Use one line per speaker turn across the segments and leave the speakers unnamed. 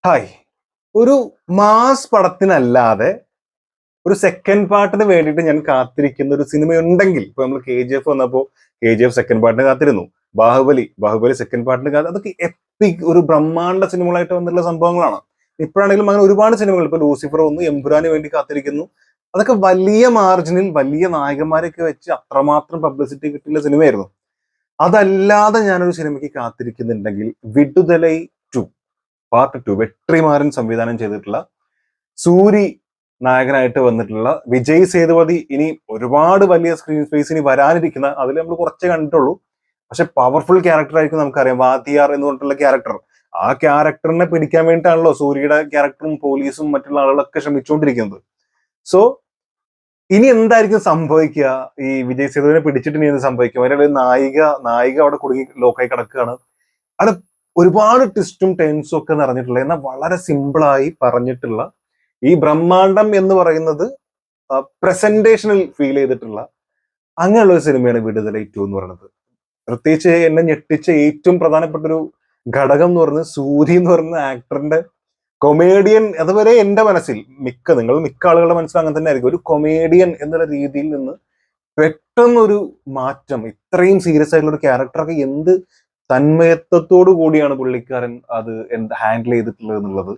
Hi. ഒരു mass പടത്തിനല്ലാതെ ഒരു second പാർട്ടിന് വേണ്ടിയിട്ട് ഞാൻ കാത്തിരിക്കുന്ന ഒരു സിനിമയുണ്ടെങ്കിൽ, ഇപ്പൊ നമ്മൾ KGF വന്നപ്പോൾ KGF സെക്കൻഡ് പാർട്ടിന് കാത്തിരുന്നു. ബാഹുബലി സെക്കൻഡ് പാർട്ടിന് അതൊക്കെ എപ്പിക് ഒരു ബ്രഹ്മാണ്ഡ സിനിമകളായിട്ട് വന്നിട്ടുള്ള സംഭവങ്ങളാണ്. ഇപ്പോഴാണെങ്കിലും അങ്ങനെ ഒരുപാട് സിനിമകൾ, ഇപ്പൊ ലൂസിഫർ വന്നു, എമ്പുരാന് വേണ്ടി കാത്തിരിക്കുന്നു. അതൊക്കെ വലിയ മാർജിനിൽ വലിയ നായകന്മാരെയൊക്കെ വെച്ച് അത്രമാത്രം പബ്ലിസിറ്റി കിട്ടിയുള്ള സിനിമയായിരുന്നു. അതല്ലാതെ ഞാനൊരു സിനിമയ്ക്ക് കാത്തിരിക്കുന്നുണ്ടെങ്കിൽ വിടുതലൈ 2 പാർട്ട് 2, വെട്രിമാരൻ സംവിധാനം ചെയ്തിട്ടുള്ള, സൂരി നായകനായിട്ട് വന്നിട്ടുള്ള, വിജയ് സേതുപതി ഇനി ഒരുപാട് വലിയ സ്ക്രീൻ സ്പേസ് ഇനി വരാനിരിക്കുന്ന, അതിൽ നമ്മൾ കുറച്ചേ കണ്ടിട്ടുള്ളൂ, പക്ഷെ പവർഫുൾ ക്യാരക്ടർ ആയിരിക്കും. നമുക്കറിയാം വാദിയാർ എന്ന് പറഞ്ഞിട്ടുള്ള ക്യാരക്ടർ. ആ ക്യാരക്ടറിനെ പിടിക്കാൻ വേണ്ടിയിട്ടാണല്ലോ സൂര്യയുടെ ക്യാരക്ടറും പോലീസും മറ്റുള്ള ആളുകളൊക്കെ ശ്രമിച്ചുകൊണ്ടിരിക്കുന്നത്. സോ ഇനി എന്തായിരിക്കും സംഭവിക്കുക? ഈ വിജയ് സേതുവിനെ പിടിച്ചിട്ട് ഇനി എന്ത് സംഭവിക്കും? അതിന്റെ നായിക അവിടെ കുടുങ്ങി ലോക്കായി കിടക്കുകയാണ്. അത് ഒരുപാട് ട്വിസ്റ്റും ടെൻസും ഒക്കെ നിറഞ്ഞിട്ടുള്ള, എന്നാൽ വളരെ സിമ്പിളായി പറഞ്ഞിട്ടുള്ള, ഈ ബ്രഹ്മാണ്ഡം എന്ന് പറയുന്നത് പ്രസന്റേഷനിൽ ഫീൽ ചെയ്തിട്ടുള്ള അങ്ങനെയുള്ള ഒരു സിനിമയാണ് വിടുതലൈ 2 എന്ന് പറയുന്നത്. പ്രത്യേകിച്ച് എന്നെ ഞെട്ടിച്ച ഏറ്റവും പ്രധാനപ്പെട്ട ഒരു ഘടകം എന്ന് പറയുന്നത് സൂരി എന്ന് പറയുന്ന ആക്ടറിന്റെ കൊമേഡിയൻ. അതുവരെ എന്റെ മനസ്സിൽ മിക്ക ആളുകളുടെ മനസ്സിൽ അങ്ങനെ തന്നെ ആയിരിക്കും. ഒരു കൊമേഡിയൻ എന്നുള്ള രീതിയിൽ നിന്ന് പെട്ടെന്നൊരു മാറ്റം, ഇത്രയും സീരിയസ് ആയിട്ടുള്ള ഒരു ക്യാരക്ടറൊക്കെ എന്ത് തന്മയത്വത്തോടു കൂടിയാണ് പുള്ളിക്കാരൻ അത് ഹാൻഡിൽ ചെയ്തിട്ടുള്ളത് എന്നുള്ളത്.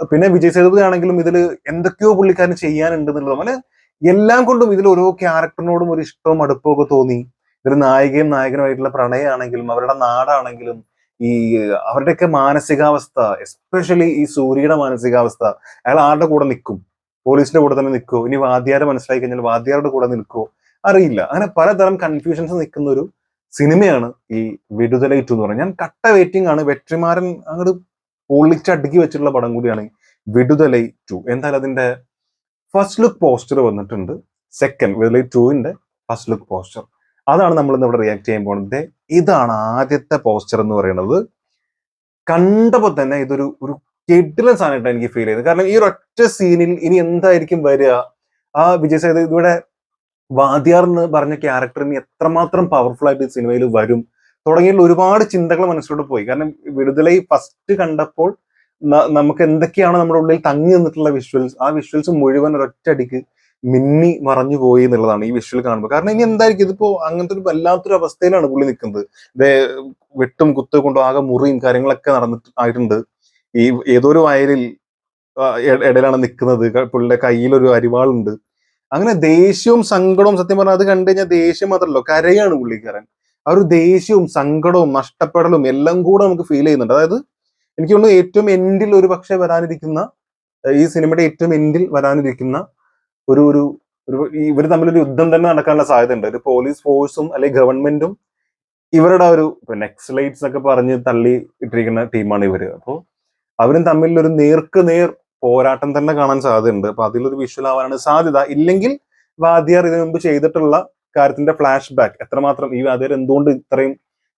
പിന്നെ വിജയ് സേതുപതി ആണെങ്കിലും ഇതിൽ എന്തൊക്കെയോ പുള്ളിക്കാരൻ ചെയ്യാനുണ്ട് എന്നുള്ളത്. അങ്ങനെ എല്ലാം കൊണ്ടും ഇതിൽ ഓരോ ക്യാരക്ടറിനോടും ഒരു ഇഷ്ടവും അടുപ്പവും ഒക്കെ തോന്നി. ഇതിൽ നായകനുമായിട്ടുള്ള പ്രണയമാണെങ്കിലും അവരുടെ നാടാണെങ്കിലും ഈ അവരുടെയൊക്കെ മാനസികാവസ്ഥ, എസ്പെഷ്യലി ഈ സൂര്യയുടെ മാനസികാവസ്ഥ, അയാൾ ആരുടെ കൂടെ നിൽക്കും? പോലീസിന്റെ കൂടെ തന്നെ നിൽക്കുമോ? ഇനി വാദ്യാരെ മനസ്സിലാക്കി കഴിഞ്ഞാൽ വാദ്യാരുടെ കൂടെ നിൽക്കുമോ? അറിയില്ല. അങ്ങനെ പലതരം കൺഫ്യൂഷൻസ് നിൽക്കുന്ന ഒരു സിനിമയാണ് ഈ വിടുതലൈ 2 എന്ന് പറയുന്നത്. ഞാൻ കട്ട വെയിറ്റിംഗ് ആണ്. വെട്രിമാരൻ അങ്ങോട്ട് പൊളിച്ചടുക്കി വെച്ചിട്ടുള്ള പടം കൂടിയാണ് വിടുതലൈ 2. എന്തായാലും അതിന്റെ ഫസ്റ്റ് ലുക്ക് പോസ്റ്റർ വന്നിട്ടുണ്ട്. വിടുതലൈ 2ന്റെ ഫസ്റ്റ് ലുക്ക് പോസ്റ്റർ, അതാണ് നമ്മൾ ഇന്ന് ഇവിടെ റിയാക്ട് ചെയ്യാൻ പോകുന്നത്. ഇതാണ് ആദ്യത്തെ പോസ്റ്റർ എന്ന് പറയുന്നത്. കണ്ടപ്പോൾ തന്നെ ഇതൊരു ഒരു കിടിലൻ സാധനമായിട്ട് എനിക്ക് ഫീൽ ചെയ്തത്. കാരണം ഈ ഒരു ഒറ്റ സീനിൽ ഇനി എന്തായിരിക്കും വരിക? ആ വിജയ് സേതുപതി ഇവിടെ വാദ്യാർ എന്ന് പറഞ്ഞ ക്യാരക്ടറിന് എത്രമാത്രം പവർഫുൾ ആയിട്ട് ഈ സിനിമയിൽ വരും തുടങ്ങിയുള്ള ഒരുപാട് ചിന്തകൾ മനസ്സിലോട്ട് പോയി. കാരണം വിടുതലൈ ഫസ്റ്റ് കണ്ടപ്പോൾ നമുക്ക് എന്തൊക്കെയാണ് നമ്മുടെ ഉള്ളിൽ തങ്ങി നിന്നിട്ടുള്ള വിഷ്വൽസ്, ആ വിഷ്വൽസ് മുഴുവൻ ഒരൊറ്റയടിക്ക് മിന്നി മറഞ്ഞു പോയി എന്നുള്ളതാണ് ഈ വിഷ്വൽ കാണുമ്പോൾ. കാരണം ഇനി എന്തായിരിക്കും? ഇതിപ്പോ അങ്ങനത്തെ ഒരു വല്ലാത്തൊരു അവസ്ഥയിലാണ് പുള്ളി നിൽക്കുന്നത്. ഇത് വെട്ടും കുത്തു കൊണ്ടും ആകെ മുറിയും കാര്യങ്ങളൊക്കെ ആയിട്ടുണ്ട്. ഈ ഏതോ ഒരു വയലിൽ ഇടയിലാണ് നിൽക്കുന്നത്. പുള്ളിയുടെ കയ്യിലൊരു അരിവാളുണ്ട്. അങ്ങനെ ദേഷ്യവും സങ്കടവും, സത്യം പറഞ്ഞാൽ അത് കണ്ടു കഴിഞ്ഞാൽ ദേഷ്യം മാത്രമല്ലോ, കരയാണ് പുള്ളിക്കാരൻ. ആ ഒരു ദേഷ്യവും സങ്കടവും നഷ്ടപ്പെടലും എല്ലാം കൂടെ നമുക്ക് ഫീൽ ചെയ്യുന്നുണ്ട്. അതായത് എനിക്ക് തോന്നുന്നു ഏറ്റവും എൻഡിൽ ഒരു പക്ഷെ വരാനിരിക്കുന്ന, ഈ സിനിമയുടെ ഏറ്റവും എൻഡിൽ വരാനിരിക്കുന്ന ഒരു ഒരു ഒരു ഇവർ തമ്മിലൊരു യുദ്ധം തന്നെ നടക്കാനുള്ള സാധ്യതയുണ്ട്. ഒരു പോലീസ് ഫോഴ്സും അല്ലെങ്കിൽ ഗവൺമെന്റും ഇവരുടെ ഒരു നെക്സലൈറ്റ്സ് ഒക്കെ പറഞ്ഞ് തള്ളി ഇട്ടിരിക്കുന്ന ടീമാണ് ഇവര്. അപ്പോൾ അവരും തമ്മിലൊരു നേർക്ക് നേർ പോരാട്ടം തന്നെ കാണാൻ സാധ്യതയുണ്ട്. അപ്പൊ അതിലൊരു വിഷ്വൽ ആവാനാണ് സാധ്യത. ഇല്ലെങ്കിൽ വാദ്യാർ ഇതിനു മുമ്പ് ചെയ്തിട്ടുള്ള കാര്യത്തിന്റെ ഫ്ലാഷ് ബാക്ക്, എത്രമാത്രം ഈ വാദ്യാർ എന്തുകൊണ്ട് ഇത്രയും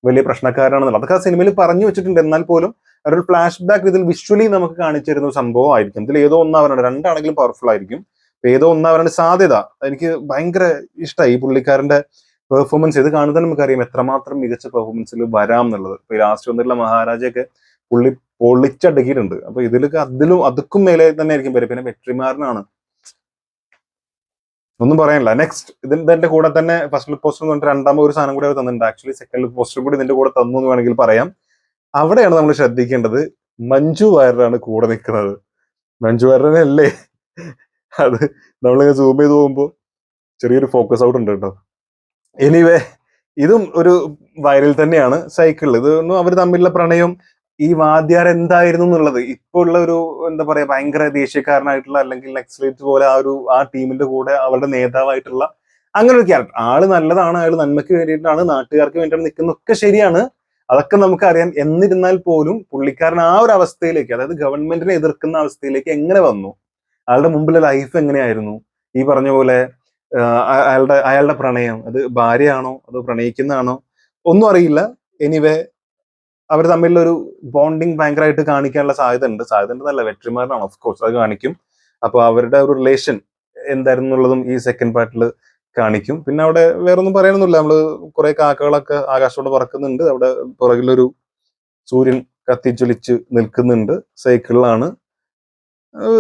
വലിയ പ്രശ്നക്കാരാണെന്നുള്ളത് അതൊക്കെ ആ സിനിമയിൽ പറഞ്ഞു വെച്ചിട്ടുണ്ട്. എന്നാൽ പോലും ഒരു ഫ്ലാഷ് ബാക്ക് ഇതിൽ വിഷ്വലി നമുക്ക് കാണിച്ചു തരുന്ന സംഭവം ആയിരിക്കും. ഇതിൽ ഏതോ ഒന്നാവനാണ്, രണ്ടാണെങ്കിലും പവർഫുൾ ആയിരിക്കും. ഏതോ ഒന്നാവനാണ് സാധ്യത. എനിക്ക് ഭയങ്കര ഇഷ്ടമായി ഈ പുള്ളിക്കാരന്റെ പെർഫോമൻസ്. ഇത് കാണുന്നത് നമുക്കറിയാം എത്രമാത്രം മികച്ച പെർഫോമൻസിൽ വരാം എന്നുള്ളത്. ഇപ്പൊ ലാസ്റ്റ് വന്നിട്ടുള്ള മഹാരാജയൊക്കെ പുള്ളി പൊളിച്ചടുക്കിയിട്ടുണ്ട്. അപ്പൊ ഇതിലൊക്കെ അതുക്കും മേലെ തന്നെ ആയിരിക്കും വരും. പിന്നെ വെട്രിമാരനാണ്, ഒന്നും പറയാനില്ല. നെക്സ്റ്റ് ഇതിന്റെ കൂടെ തന്നെ ഫസ്റ്റ് ലുക്ക് പോസ്റ്റർ എന്ന് പറഞ്ഞിട്ട് രണ്ടാമത് ഒരു സാധനം കൂടി അവർ തന്നിട്ടുണ്ട്. ആക്ച്വലി സെക്കൻഡ് ലുക്ക് പോസ്റ്റർ കൂടി ഇതിന്റെ കൂടെ തന്നു എന്ന് വേണമെങ്കിൽ പറയാം. അവിടെയാണ് നമ്മൾ ശ്രദ്ധിക്കേണ്ടത്. മഞ്ജു വാര്യരാണ് കൂടെ നിൽക്കുന്നത്. മഞ്ജു വാര്യരനെ അല്ലേ അത് നമ്മളിങ്ങനെ സൂം ചെയ്ത് പോകുമ്പോൾ ചെറിയൊരു ഫോക്കസ് ഔട്ട് ഉണ്ട് കേട്ടോ. എനിവേ, ഇതും ഒരു വൈറൽ തന്നെയാണ്. സൈക്കിളിൽ ഇതൊന്നും അവർ തമ്മിലുള്ള പ്രണയം, ഈ വാദ്യാർ എന്തായിരുന്നു എന്നുള്ളത്, ഇപ്പോൾ ഉള്ള ഒരു എന്താ പറയാ ഭയങ്കര ദേശീയക്കാരനായിട്ടുള്ള അല്ലെങ്കിൽ നെക്സലൈറ്റ് പോലെ ആ ടീമിന്റെ കൂടെ അവരുടെ നേതാവായിട്ടുള്ള അങ്ങനെ ഒരു ക്യാരക്ടർ. ആള് നല്ലതാണ്, അയാൾ നന്മയ്ക്ക് വേണ്ടിയിട്ടാണ്, നാട്ടുകാർക്ക് വേണ്ടിയിട്ടാണ് നിൽക്കുന്നതൊക്കെ ശരിയാണ്, അതൊക്കെ നമുക്കറിയാം. എന്നിരുന്നാൽ പോലും പുള്ളിക്കാരൻ ആ ഒരു അവസ്ഥയിലേക്ക്, അതായത് ഗവൺമെന്റിനെ എതിർക്കുന്ന അവസ്ഥയിലേക്ക് എങ്ങനെ വന്നു? അയാളുടെ മുമ്പിലെ ലൈഫ് എങ്ങനെയായിരുന്നു? ഈ പറഞ്ഞ പോലെ അയാളുടെ പ്രണയം, അത് ഭാര്യയാണോ അതോ പ്രണയിക്കുന്നതാണോ ഒന്നും അറിയില്ല. എനിവേ, അവർ തമ്മിലൊരു ബോണ്ടിങ് ഭയങ്കരമായിട്ട് കാണിക്കാനുള്ള സാധ്യത ഉണ്ടെന്നല്ല, വെട്രിമാരനാണ് ഓഫ് കോഴ്സ് അത് കാണിക്കും. അപ്പൊ അവരുടെ ഒരു റിലേഷൻ എന്തായിരുന്നു എന്നുള്ളതും ഈ സെക്കൻഡ് പാർട്ടിൽ കാണിക്കും. പിന്നെ അവിടെ വേറൊന്നും പറയാനൊന്നുമില്ല. നമ്മള് കുറെ കാക്കകളൊക്കെ ആകാശത്തോടെ പറക്കുന്നുണ്ട്. അവിടെ പുറകിലൊരു സൂര്യൻ കത്തിച്ചൊലിച്ച് നിൽക്കുന്നുണ്ട്. സൈക്കിളിലാണ്.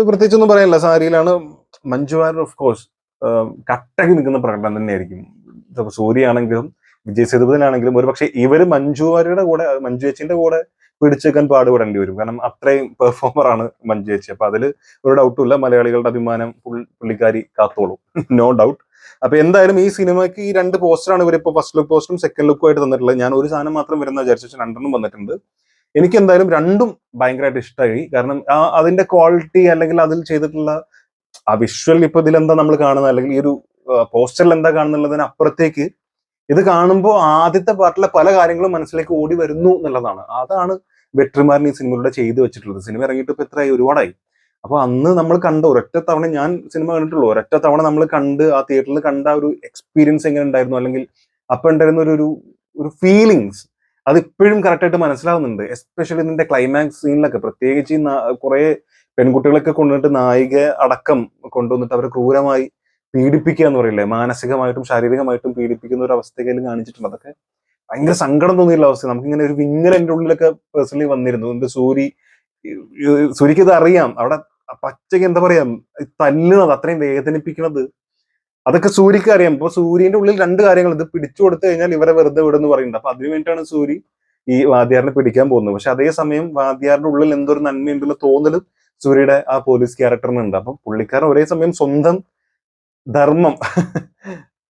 പ്രത്യേകിച്ചൊന്നും പറയാനില്ല. സാരിയിലാണ്. മഞ്ജു വാര്യർ ഓഫ് കോഴ്സ് കട്ടക്ക് നിൽക്കുന്ന പ്രകടനം തന്നെയായിരിക്കും. ഇപ്പൊ സൂര്യയാണെങ്കിലും വിജയ് സേതുപതിനാണെങ്കിലും ഒരു പക്ഷേ ഇവര് മഞ്ജു വാര്യരുടെ കൂടെ, മഞ്ജു ചേച്ചിന്റെ കൂടെ പിടിച്ചേക്കാൻ പാടുപെടേണ്ടി വരും. കാരണം അത്രയും പെർഫോമറാണ് മഞ്ജു ചേച്ചി. അപ്പൊ അതിൽ ഒരു ഡൗട്ടും ഇല്ല. മലയാളികളുടെ അഭിമാനം പുള്ളിക്കാരി കാത്തോളും. No doubt. അപ്പൊ എന്തായാലും ഈ സിനിമയ്ക്ക് ഈ 2 പോസ്റ്ററാണ് ഇവരിപ്പോ ഫസ്റ്റ് ലുക്ക് പോസ്റ്ററും സെക്കൻഡ് ലുക്കും ആയിട്ട് തന്നിട്ടുള്ളത്. ഞാൻ ഒരു സാധനം മാത്രം വരുന്ന വിചാരിച്ചു, 2 വന്നിട്ടുണ്ട്. എനിക്ക് എന്തായാലും 2 ഭയങ്കരമായിട്ട് ഇഷ്ടമായി. കാരണം അതിന്റെ ക്വാളിറ്റി അല്ലെങ്കിൽ അതിൽ ചെയ്തിട്ടുള്ള ആ വിഷ്വൽ, ഇപ്പൊ ഇതിലെന്താ നമ്മൾ കാണുന്നത് അല്ലെങ്കിൽ ഈ ഒരു പോസ്റ്ററിൽ എന്താ കാണുന്നുള്ളതിന് അപ്പുറത്തേക്ക് ഇത് കാണുമ്പോൾ ആദ്യത്തെ പാർട്ടിലെ പല കാര്യങ്ങളും മനസ്സിലേക്ക് ഓടി വരുന്നു എന്നുള്ളതാണ്. അതാണ് വെട്രിമാരൻ ഈ സിനിമയിലൂടെ ചെയ്തു വെച്ചിട്ടുള്ളത്. സിനിമ ഇറങ്ങിയിട്ട് ഇപ്പൊ എത്രയായി, ഒരുപാടായി. അപ്പൊ അന്ന് നമ്മൾ കണ്ട ഒരൊറ്റ തവണ ഞാൻ സിനിമ കണ്ടിട്ടുള്ളൂ. ഒരൊറ്റ തവണ നമ്മൾ കണ്ട് ആ തിയേറ്ററിൽ കണ്ട ഒരു എക്സ്പീരിയൻസ് എങ്ങനെ ഉണ്ടായിരുന്നു, അല്ലെങ്കിൽ അപ്പൊ ഉണ്ടായിരുന്ന ഒരു ഫീലിങ്സ് അത് ഇപ്പോഴും കറക്റ്റായിട്ട് മനസ്സിലാവുന്നുണ്ട്. എസ്പെഷ്യലി ഇതിന്റെ ക്ലൈമാക്സ് സീനിലൊക്കെ, പ്രത്യേകിച്ച് ഈ കുറെ പെൺകുട്ടികളൊക്കെ കൊണ്ടുവന്നിട്ട് നായിക അടക്കം കൊണ്ടുവന്നിട്ട് അവരെ ക്രൂരമായി പീഡിപ്പിക്കുക എന്ന് പറയില്ലേ, മാനസികമായിട്ടും ശാരീരികമായിട്ടും പീഡിപ്പിക്കുന്ന ഒരു അവസ്ഥയിൽ കാണിച്ചിട്ടുണ്ട്. അതൊക്കെ ഭയങ്കര സങ്കടം തോന്നിയുള്ള അവസ്ഥ. നമുക്കിങ്ങനെ ഒരു വിങ്ങൽ എൻ്റെ ഉള്ളിലൊക്കെ പേഴ്സണലി വന്നിരുന്നു. എന്ത് സൂര്യക്ക് ഇത് അറിയാം, അവിടെ പച്ചയ്ക്ക് എന്താ പറയാ തല്ലുന്നത്, അത്രയും വേദനിപ്പിക്കുന്നത് അതൊക്കെ സൂര്യക്ക് അറിയാം. ഇപ്പൊ സൂര്യന്റെ ഉള്ളിൽ 2 കാര്യങ്ങൾ, ഇത് പിടിച്ചു കൊടുത്തു കഴിഞ്ഞാൽ ഇവരെ വെറുതെ വിടുന്നു പറയുന്നുണ്ട്. അപ്പൊ അതിനു വേണ്ടിയിട്ടാണ് സൂര്യ ഈ വാദ്യാറിനെ പിടിക്കാൻ പോകുന്നത്. പക്ഷെ അതേസമയം വാദ്യാറിന്റെ ഉള്ളിൽ എന്തൊരു നന്മയുണ്ടെന്ന തോന്നലും സൂര്യയുടെ ആ പോലീസ് ക്യാരക്ടറിനുണ്ട്. അപ്പൊ പുള്ളിക്കാരൻ ഒരേ സമയം സ്വന്തം ധർമ്മം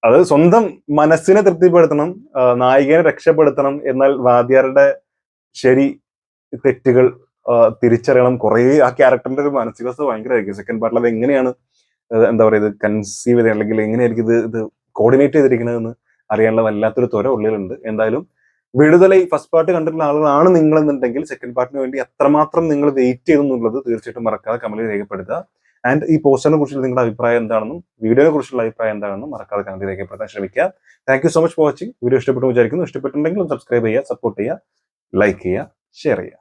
അത് സ്വന്തം മനസ്സിനെ തൃപ്തിപ്പെടുത്തണം, നായികനെ രക്ഷപ്പെടുത്തണം, എന്നാൽ വാദ്യാറുടെ ശരി തെറ്റുകൾ തിരിച്ചറിയണം. കുറെ ആ ക്യാരക്ടറിന്റെ ഒരു മാനസികാവസ്ഥ ഭയങ്കരമായിരിക്കും. സെക്കൻഡ് പാർട്ടിൽ അത് എങ്ങനെയാണ് എന്താ പറയുക ഇത് കൺസീവ് ചെയ്ത്, അല്ലെങ്കിൽ എങ്ങനെയായിരിക്കും ഇത് കോർഡിനേറ്റ് ചെയ്തിരിക്കുന്നതെന്ന് അറിയാനുള്ള വല്ലാത്തൊരു ത്വര ഉള്ളിലുണ്ട്. എന്തായാലും വിടുതലൈ ഫസ്റ്റ് പാർട്ട് കണ്ടിട്ടുള്ള ആളുകളാണ് നിങ്ങളെന്നുണ്ടെങ്കിൽ സെക്കൻഡ് പാർട്ടിന് വേണ്ടി എത്രമാത്രം നിങ്ങൾ വെയിറ്റ് ചെയ്തെന്നുള്ളത് തീർച്ചയായിട്ടും മറക്കാതെ കമന്റിൽ രേഖപ്പെടുത്തുക. ആൻഡ് ഈ പോസ്റ്ററിനെ കുറിച്ചുള്ള നിങ്ങളുടെ അഭിപ്രായം എന്താണെന്നും വീഡിയോനെ കുറിച്ചുള്ള അഭിപ്രായം എന്താണെന്നും മറക്കാതെ കമന്റിൽ രേഖപ്പെടുത്താൻ ശ്രമിക്കുക. Thank you so much for watching. Video ഇഷ്ടപ്പെട്ടു വിചാരിക്കുന്നു. ഇഷ്ടപ്പെട്ടിട്ടുണ്ടെങ്കിൽ സബ്സ്ക്രൈബ് ചെയ്യുക, സപ്പോർട്ട് ചെയ്യുക, ലൈക്ക് ചെയ്യുക, ഷെയർ ചെയ്യുക.